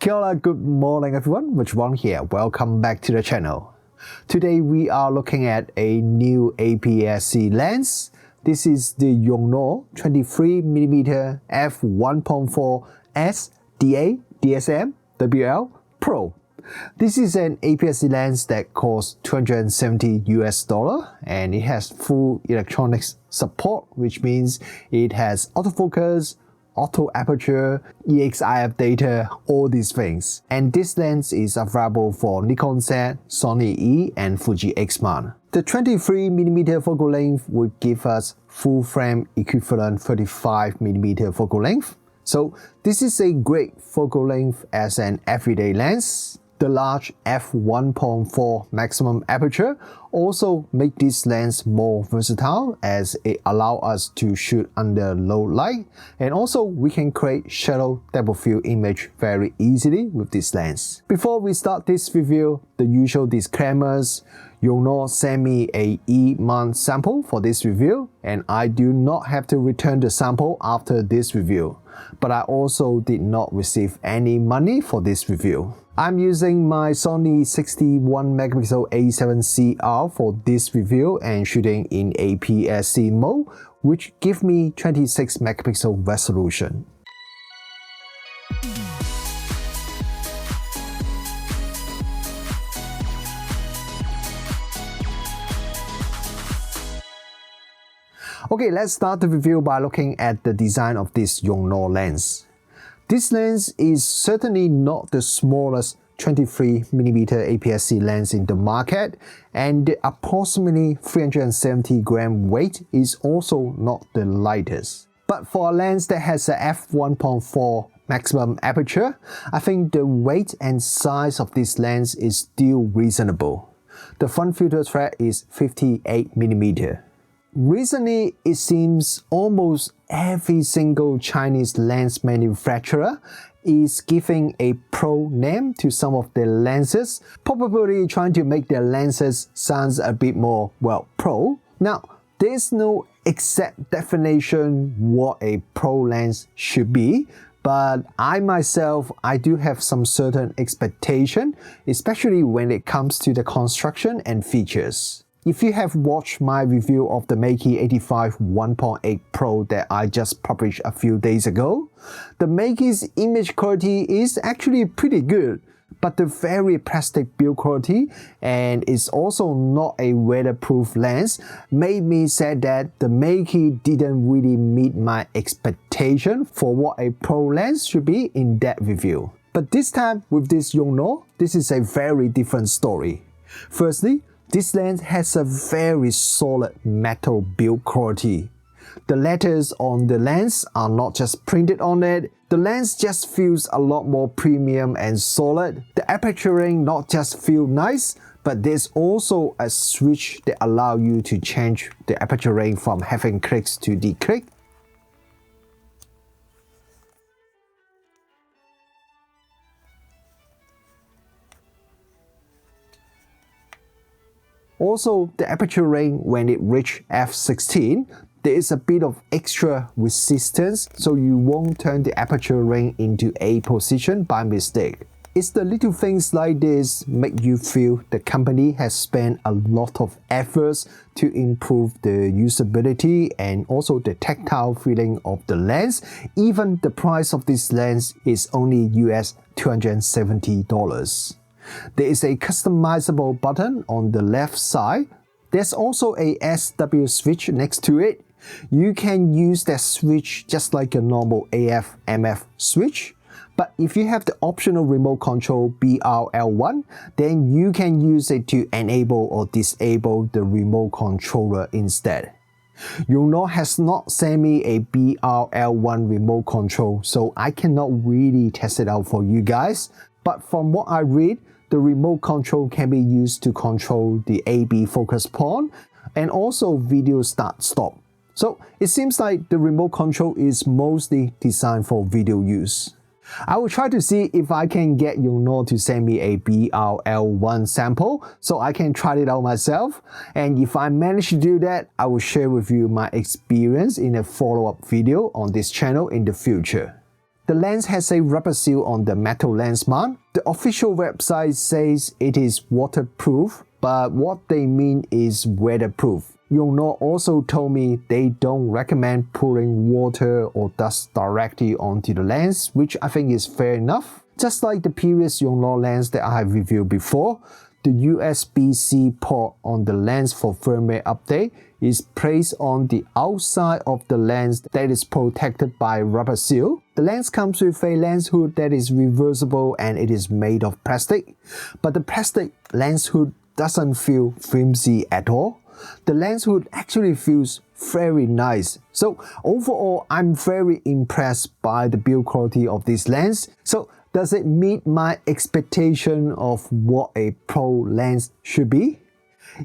Kia ora, good morning everyone, Rich Wong here. Welcome back to the channel. Today we are looking at a new APS-C lens. This is the Yongnuo 23mm f1.4 SDA DSM WL Pro. This is an APS-C lens that costs $270 and it has full electronics support, which means it has autofocus, auto aperture, EXIF data, all these things. And this lens is available for Nikon Z, Sony E and Fuji X mount. The 23mm focal length would give us full frame equivalent 35mm focal length. So this is a great focal length as an everyday lens. The large f1.4 maximum aperture also make this lens more versatile as it allows us to shoot under low light, and also we can create shallow depth of field image very easily with this lens. Before we start this review, the usual disclaimers. Yongnuo sent me a E-mount sample for this review, and I do not have to return the sample after this review. But I also did not receive any money for this review. I'm using my Sony 61MP A7CR for this review and shooting in APS-C mode, which give me 26MP resolution. Okay, let's start the review by looking at the design of this Yongnuo lens. This lens is certainly not the smallest 23mm APS-C lens in the market, and the approximately 370 gram weight is also not the lightest. But for a lens that has a f1.4 maximum aperture, I think the weight and size of this lens is still reasonable. The front filter thread is 58mm. Recently, it seems almost every single Chinese lens manufacturer is giving a pro name to some of their lenses, probably trying to make their lenses sound a bit more, well, pro. Now, there's no exact definition what a pro lens should be, but I myself do have some certain expectation, especially when it comes to the construction and features. If you have watched my review of the Makey 85 1.8 Pro that I just published a few days ago, the Makey's image quality is actually pretty good, but the very plastic build quality and is also not a weatherproof lens made me sad that the Makey didn't really meet my expectation for what a pro lens should be in that review. But this time with this Yongnuo, this is a very different story. Firstly, this lens has a very solid metal build quality. The letters on the lens are not just printed on it. The lens just feels a lot more premium and solid. The aperturing not just feel nice, but there's also a switch that allows you to change the aperturing from having clicks to declick. Also, the aperturing when it reaches f16, there is a bit of extra resistance, so you won't turn the aperture ring into A position by mistake. It's the little things like this make you feel the company has spent a lot of efforts to improve the usability and also the tactile feeling of the lens. Even the price of this lens is only US $270. There is a customizable button on the left side. There's also a SW switch next to it. You can use that switch just like a normal AF/MF switch. But if you have the optional remote control BRL1, then you can use it to enable or disable the remote controller instead. Yongnuo has not sent me a BRL1 remote control, so I cannot really test it out for you guys. But from what I read, the remote control can be used to control the AB focus point and also video start-stop. So it seems like the remote control is mostly designed for video use. I will try to see if I can get Yongnuo to send me a BRL1 sample so I can try it out myself, and if I manage to do that, I will share with you my experience in a follow-up video on this channel in the future. The lens has a rubber seal on the metal lens mount. The official website says it is waterproof, but what they mean is weatherproof. Yongnuo also told me they don't recommend pouring water or dust directly onto the lens, which I think is fair enough. Just like the previous Yongnuo lens that I have reviewed before, the USB-C port on the lens for firmware update is placed on the outside of the lens that is protected by rubber seal. The lens comes with a lens hood that is reversible and it is made of plastic, but the plastic lens hood doesn't feel flimsy at all. The lens hood actually feels very nice. So overall, I'm very impressed by the build quality of this lens. So does it meet my expectation of what a pro lens should be?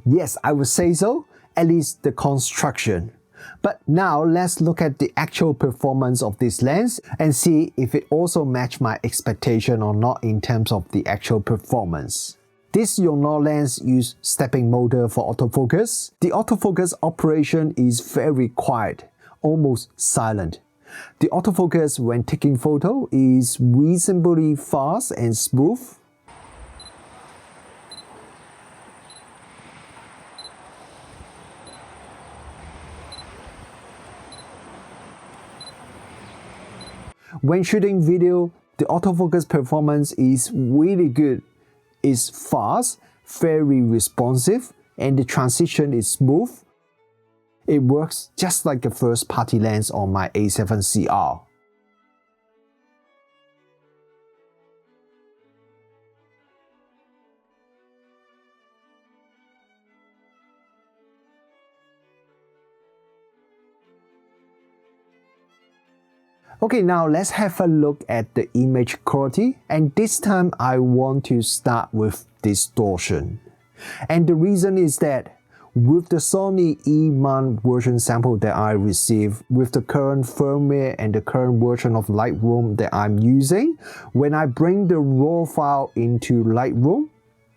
Yes, I would say so, at least the construction. But now let's look at the actual performance of this lens and see if it also matched my expectation or not in terms of the actual performance. This Yongnuo lens uses stepping motor for autofocus. The autofocus operation is very quiet, almost silent. The autofocus when taking photo is reasonably fast and smooth. When shooting video, the autofocus performance is really good. It's fast, very responsive, and the transition is smooth. It works just like the first party lens on my A7CR. Okay, now let's have a look at the image quality, and this time I want to start with distortion. And the reason is that with the Sony E-mount version sample that I received, with the current firmware and the current version of Lightroom that I'm using, when I bring the raw file into Lightroom,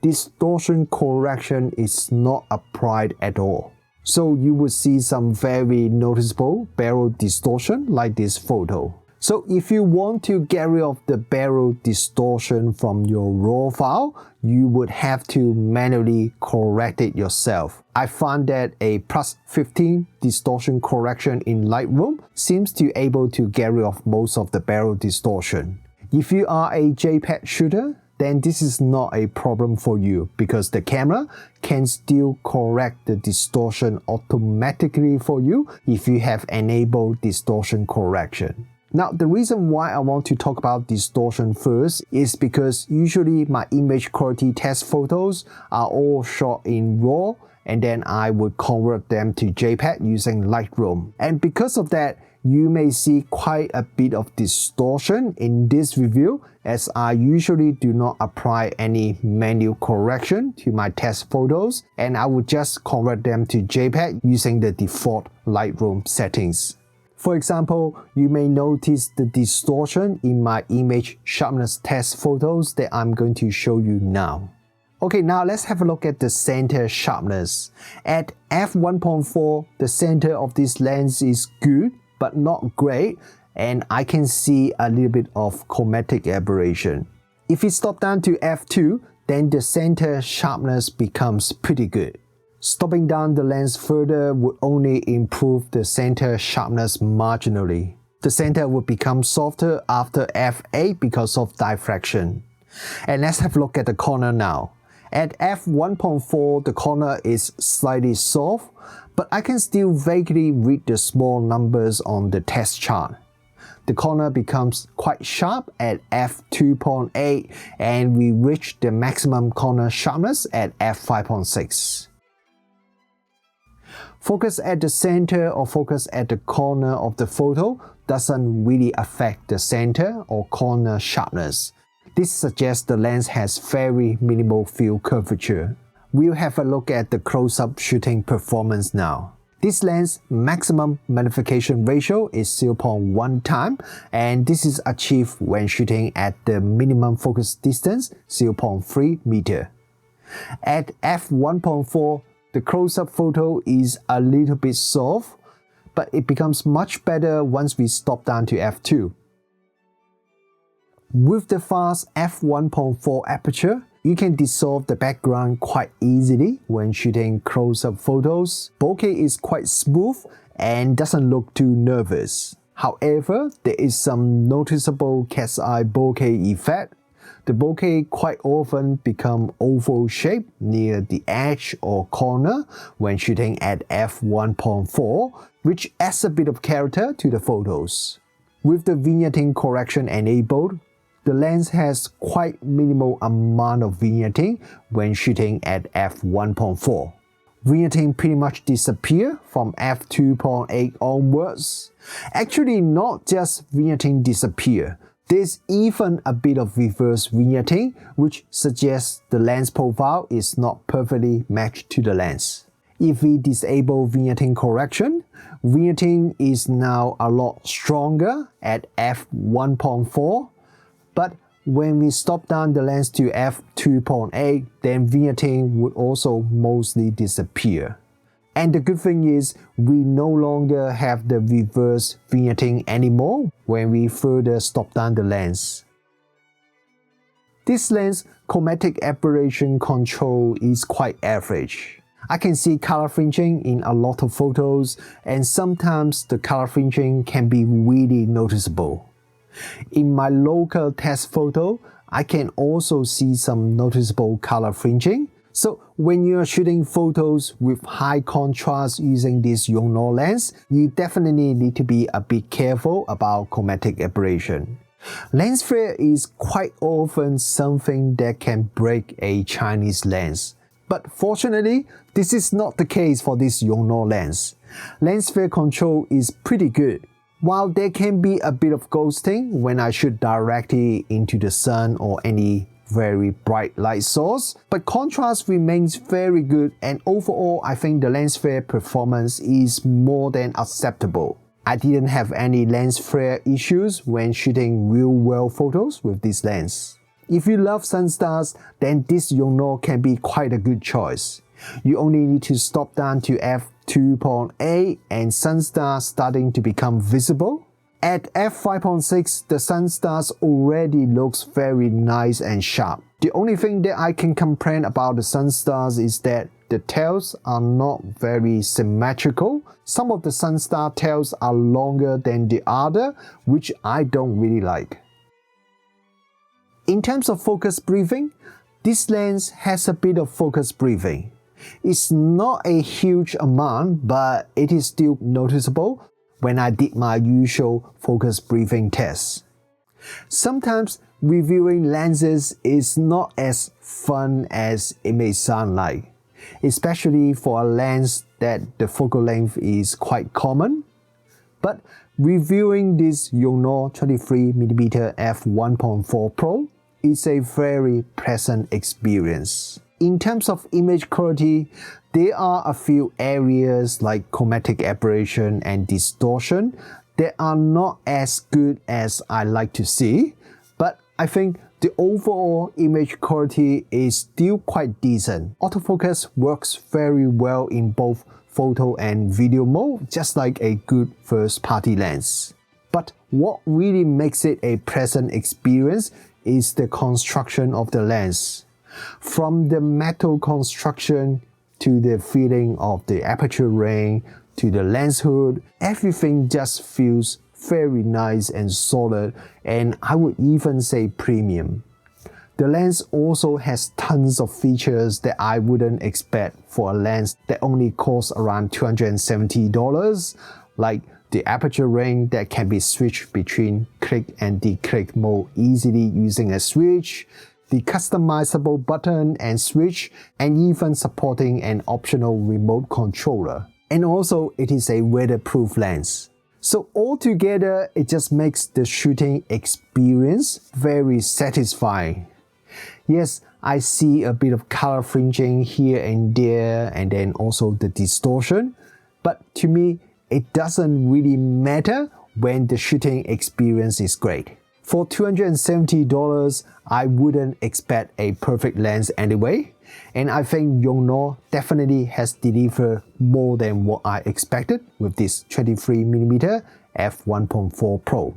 distortion correction is not applied at all. So you will see some very noticeable barrel distortion like this photo. So if you want to get rid of the barrel distortion from your raw file, you would have to manually correct it yourself. I found that a plus 15 distortion correction in Lightroom seems to be able to get rid of most of the barrel distortion. If you are a JPEG shooter, then this is not a problem for you because the camera can still correct the distortion automatically for you if you have enabled distortion correction. Now, the reason why I want to talk about distortion first is because usually my image quality test photos are all shot in RAW and then I would convert them to JPEG using Lightroom. And because of that, you may see quite a bit of distortion in this review as I usually do not apply any manual correction to my test photos and I would just convert them to JPEG using the default Lightroom settings. For example, you may notice the distortion in my image sharpness test photos that I'm going to show you now. Okay, now let's have a look at the center sharpness. At f1.4, the center of this lens is good, but not great, and I can see a little bit of chromatic aberration. If we stop down to f2, then the center sharpness becomes pretty good. Stopping down the lens further would only improve the center sharpness marginally. The center would become softer after f8 because of diffraction. And let's have a look at the corner now. At f1.4, the corner is slightly soft, but I can still vaguely read the small numbers on the test chart. The corner becomes quite sharp at f2.8 and we reach the maximum corner sharpness at f5.6. Focus at the center or focus at the corner of the photo doesn't really affect the center or corner sharpness. This suggests the lens has very minimal field curvature. We'll have a look at the close-up shooting performance now. This lens maximum magnification ratio is 0.1 time and this is achieved when shooting at the minimum focus distance 0.3 meter. At f1.4, the close-up photo is a little bit soft, but it becomes much better once we stop down to f2. With the fast f1.4 aperture, you can dissolve the background quite easily when shooting close-up photos. Bokeh is quite smooth and doesn't look too nervous. However, there is some noticeable cat's eye bokeh effect. The bokeh quite often become oval shape near the edge or corner when shooting at f1.4, which adds a bit of character to the photos. With the vignetting correction enabled, the lens has quite minimal amount of vignetting when shooting at f1.4. Vignetting pretty much disappear from f2.8 onwards. Actually, not just vignetting disappear. There's even a bit of reverse vignetting, which suggests the lens profile is not perfectly matched to the lens. If we disable vignetting correction, vignetting is now a lot stronger at f1.4, but when we stop down the lens to f2.8, then vignetting would also mostly disappear. And the good thing is, we no longer have the reverse vignetting anymore when we further stop down the lens. This lens chromatic aberration control is quite average. I can see color fringing in a lot of photos, and sometimes the color fringing can be really noticeable. In my local test photo, I can also see some noticeable color fringing. So when you are shooting photos with high contrast using this Yongnuo lens, you definitely need to be a bit careful about chromatic aberration. Lens flare is quite often something that can break a Chinese lens. But fortunately, this is not the case for this Yongnuo lens. Lens flare control is pretty good. While there can be a bit of ghosting when I shoot directly into the sun or any very bright light source, but contrast remains very good, and overall I think the lens flare performance is more than acceptable. I didn't have any lens flare issues when shooting real world photos with this lens. If you love Sunstars, then this Yongnuo can be quite a good choice. You only need to stop down to f2.8 and Sunstars starting to become visible. At f5.6, the Sunstars already looks very nice and sharp. The only thing that I can complain about the Sunstars is that the tails are not very symmetrical. Some of the Sunstar tails are longer than the other, which I don't really like. In terms of focus breathing, this lens has a bit of focus breathing. It's not a huge amount, but it is still noticeable when I did my usual focus breathing test. Sometimes reviewing lenses is not as fun as it may sound like, especially for a lens that the focal length is quite common. But reviewing this Yongnuo 23mm f1.4 Pro is a very pleasant experience. In terms of image quality, there are a few areas like chromatic aberration and distortion that are not as good as I like to see, but I think the overall image quality is still quite decent. Autofocus works very well in both photo and video mode, just like a good first-party lens. But what really makes it a pleasant experience is the construction of the lens. From the metal construction to the feeling of the aperture ring to the lens hood, everything just feels very nice and solid, and I would even say premium. The lens also has tons of features that I wouldn't expect for a lens that only costs around $270, like the aperture ring that can be switched between click and declick mode easily using a switch, the customizable button and switch, and even supporting an optional remote controller. And also, it is a weatherproof lens. So altogether, it just makes the shooting experience very satisfying. Yes, I see a bit of color fringing here and there, and then also the distortion, but to me, it doesn't really matter when the shooting experience is great. For $270, I wouldn't expect a perfect lens anyway, and I think Yongnuo definitely has delivered more than what I expected with this 23mm f1.4 Pro.